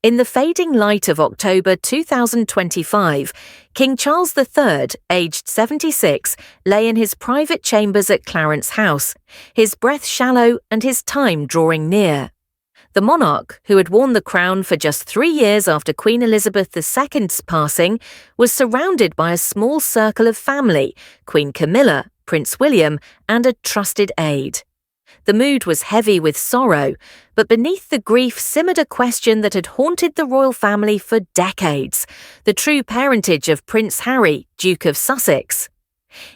In the fading light of October 2025, King Charles III, aged 76, lay in his private chambers at Clarence House, his breath shallow and his time drawing near. The monarch, who had worn the crown for just 3 years after Queen Elizabeth II's passing, was surrounded by a small circle of family, Queen Camilla, Prince William, and a trusted aide. The mood was heavy with sorrow, but beneath the grief simmered a question that had haunted the royal family for decades: the true parentage of Prince Harry, Duke of Sussex.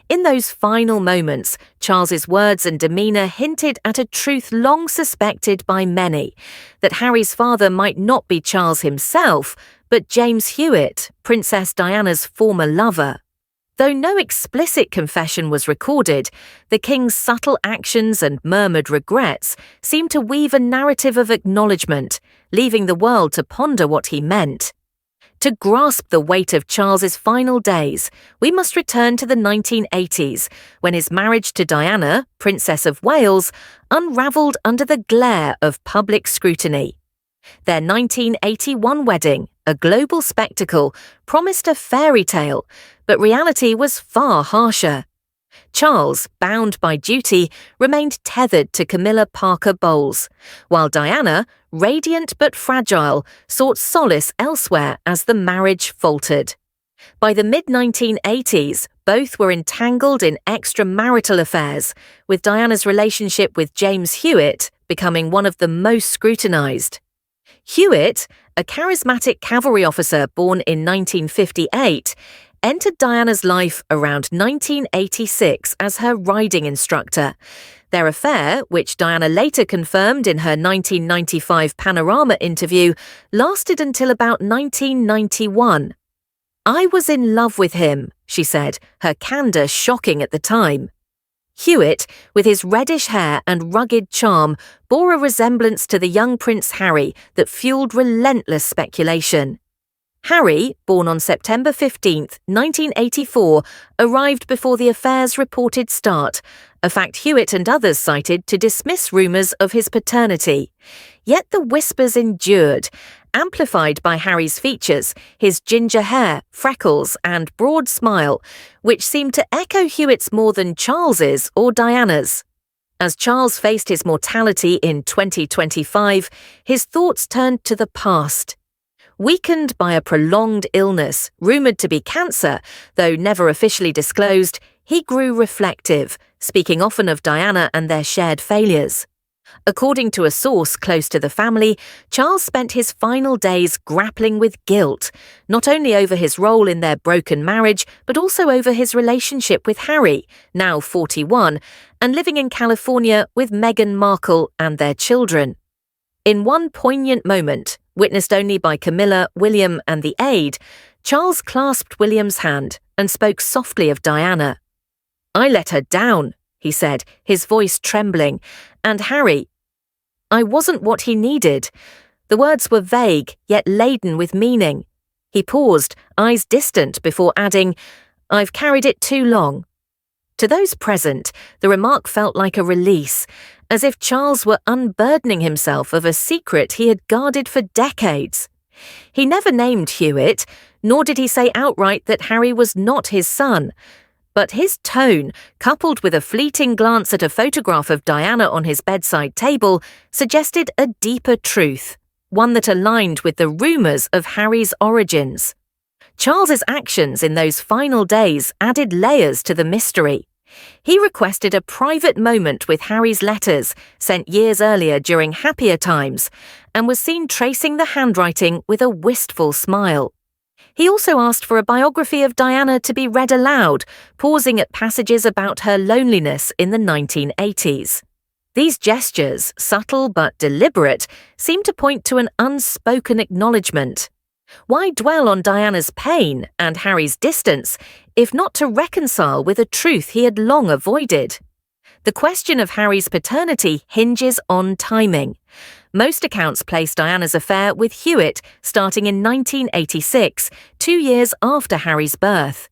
In those final moments, Charles's words and demeanor hinted at a truth long suspected by many, that Harry's father might not be Charles himself, but James Hewitt, Princess Diana's former lover. Though no explicit confession was recorded, the king's subtle actions and murmured regrets seemed to weave a narrative of acknowledgment, leaving the world to ponder what he meant. To grasp the weight of Charles's final days, we must return to the 1980s, when his marriage to Diana, Princess of Wales, unravelled under the glare of public scrutiny. Their 1981 wedding, a global spectacle, promised a fairy tale, but reality was far harsher. Charles, bound by duty, remained tethered to Camilla Parker Bowles, while Diana, radiant but fragile, sought solace elsewhere as the marriage faltered. By the mid-1980s, both were entangled in extramarital affairs, with Diana's relationship with James Hewitt becoming one of the most scrutinised. Hewitt, a charismatic cavalry officer born in 1958, entered Diana's life around 1986 as her riding instructor. Their affair, which Diana later confirmed in her 1995 Panorama interview, lasted until about 1991. "I was in love with him," she said, her candour shocking at the time. Hewitt, with his reddish hair and rugged charm, bore a resemblance to the young Prince Harry that fueled relentless speculation. Harry, born on September 15, 1984, arrived before the affair's reported start, a fact Hewitt and others cited to dismiss rumours of his paternity. Yet the whispers endured, amplified by Harry's features, his ginger hair, freckles, and broad smile, which seemed to echo Hewitt's more than Charles's or Diana's. As Charles faced his mortality in 2025, his thoughts turned to the past. Weakened by a prolonged illness, rumoured to be cancer, though never officially disclosed, he grew reflective, speaking often of Diana and their shared failures. According to a source close to the family, Charles spent his final days grappling with guilt, not only over his role in their broken marriage, but also over his relationship with Harry, now 41, and living in California with Meghan Markle and their children. In one poignant moment, witnessed only by Camilla, William, and the aide, Charles clasped William's hand and spoke softly of Diana. "I let her down," he said, his voice trembling, "and Harry, I wasn't what he needed." The words were vague, yet laden with meaning. He paused, eyes distant, before adding, "I've carried it too long." To those present, the remark felt like a release, as if Charles were unburdening himself of a secret he had guarded for decades. He never named Hewitt, nor did he say outright that Harry was not his son. But his tone, coupled with a fleeting glance at a photograph of Diana on his bedside table, suggested a deeper truth, one that aligned with the rumours of Harry's origins. Charles's actions in those final days added layers to the mystery. He requested a private moment with Harry's letters, sent years earlier during happier times, and was seen tracing the handwriting with a wistful smile. He also asked for a biography of Diana to be read aloud, pausing at passages about her loneliness in the 1980s. These gestures, subtle but deliberate, seemed to point to an unspoken acknowledgement. Why dwell on Diana's pain and Harry's distance, if not to reconcile with a truth he had long avoided? The question of Harry's paternity hinges on timing. Most accounts place Diana's affair with Hewitt starting in 1986, 2 years after Harry's birth.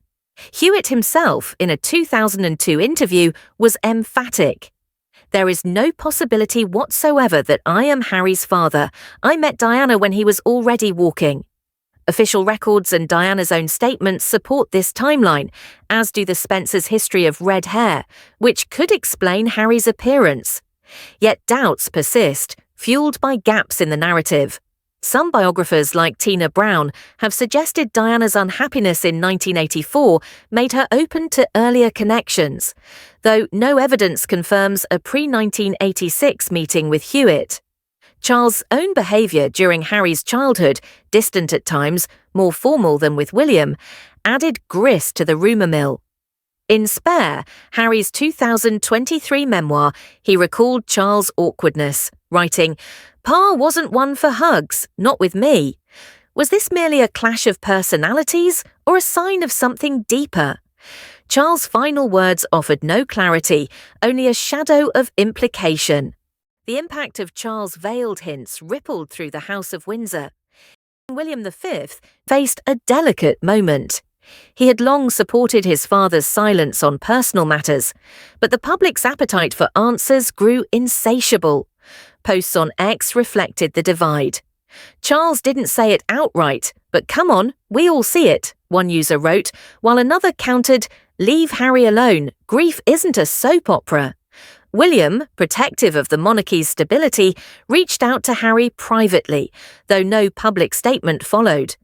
Hewitt himself, in a 2002 interview, was emphatic. There is no possibility whatsoever that I am Harry's father. I met Diana when he was already walking. Official records and Diana's own statements support this timeline, as do the Spencers' history of red hair, which could explain Harry's appearance. Yet doubts persist, fueled by gaps in the narrative. Some biographers, like Tina Brown, have suggested Diana's unhappiness in 1984 made her open to earlier connections, though no evidence confirms a pre-1986 meeting with Hewitt. Charles' own behaviour during Harry's childhood, distant at times, more formal than with William, added grist to the rumour mill. In Spare, Harry's 2023 memoir, he recalled Charles' awkwardness, writing, "Pa wasn't one for hugs, not with me. Was this merely a clash of personalities or a sign of something deeper?" Charles' final words offered no clarity, only a shadow of implication. The impact of Charles' veiled hints rippled through the House of Windsor. William V faced a delicate moment. He had long supported his father's silence on personal matters, but the public's appetite for answers grew insatiable. Posts on X reflected the divide. "Charles didn't say it outright, but come on, we all see it," one user wrote, while another countered, "Leave Harry alone, grief isn't a soap opera." William, protective of the monarchy's stability, reached out to Harry privately, though no public statement followed.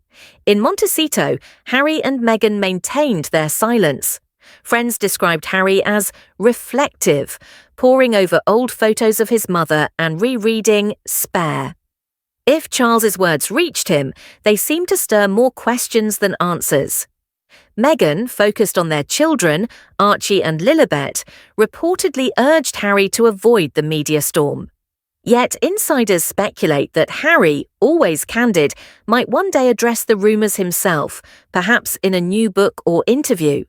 In Montecito, Harry and Meghan maintained their silence. Friends described Harry as reflective, poring over old photos of his mother and rereading Spare. If Charles's words reached him, they seemed to stir more questions than answers. Meghan, focused on their children, Archie and Lilibet, reportedly urged Harry to avoid the media storm. Yet insiders speculate that Harry, always candid, might one day address the rumours himself, perhaps in a new book or interview.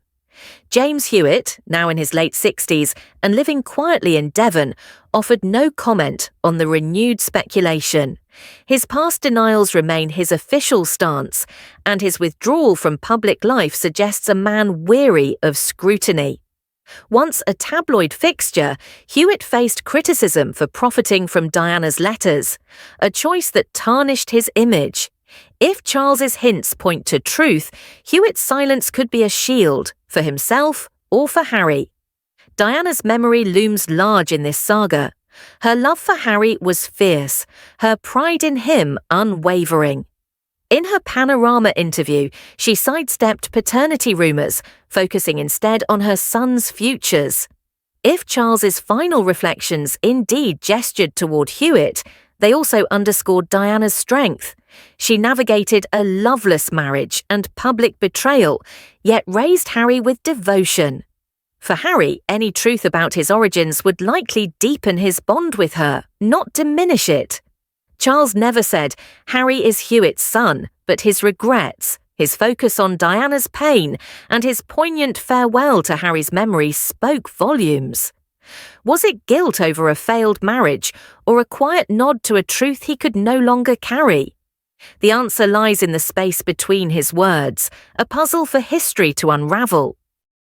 James Hewitt, now in his late 60s and living quietly in Devon, offered no comment on the renewed speculation. His past denials remain his official stance, and his withdrawal from public life suggests a man weary of scrutiny. Once a tabloid fixture, Hewitt faced criticism for profiting from Diana's letters, a choice that tarnished his image. If Charles's hints point to truth, Hewitt's silence could be a shield, for himself or for Harry. Diana's memory looms large in this saga. Her love for Harry was fierce, her pride in him unwavering. In her Panorama interview, she sidestepped paternity rumours, focusing instead on her son's futures. If Charles's final reflections indeed gestured toward Hewitt, they also underscored Diana's strength. She navigated a loveless marriage and public betrayal, yet raised Harry with devotion. For Harry, any truth about his origins would likely deepen his bond with her, not diminish it. Charles never said, "Harry is Hewitt's son," but his regrets, his focus on Diana's pain, and his poignant farewell to Harry's memory spoke volumes. Was it guilt over a failed marriage, or a quiet nod to a truth he could no longer carry? The answer lies in the space between his words, a puzzle for history to unravel.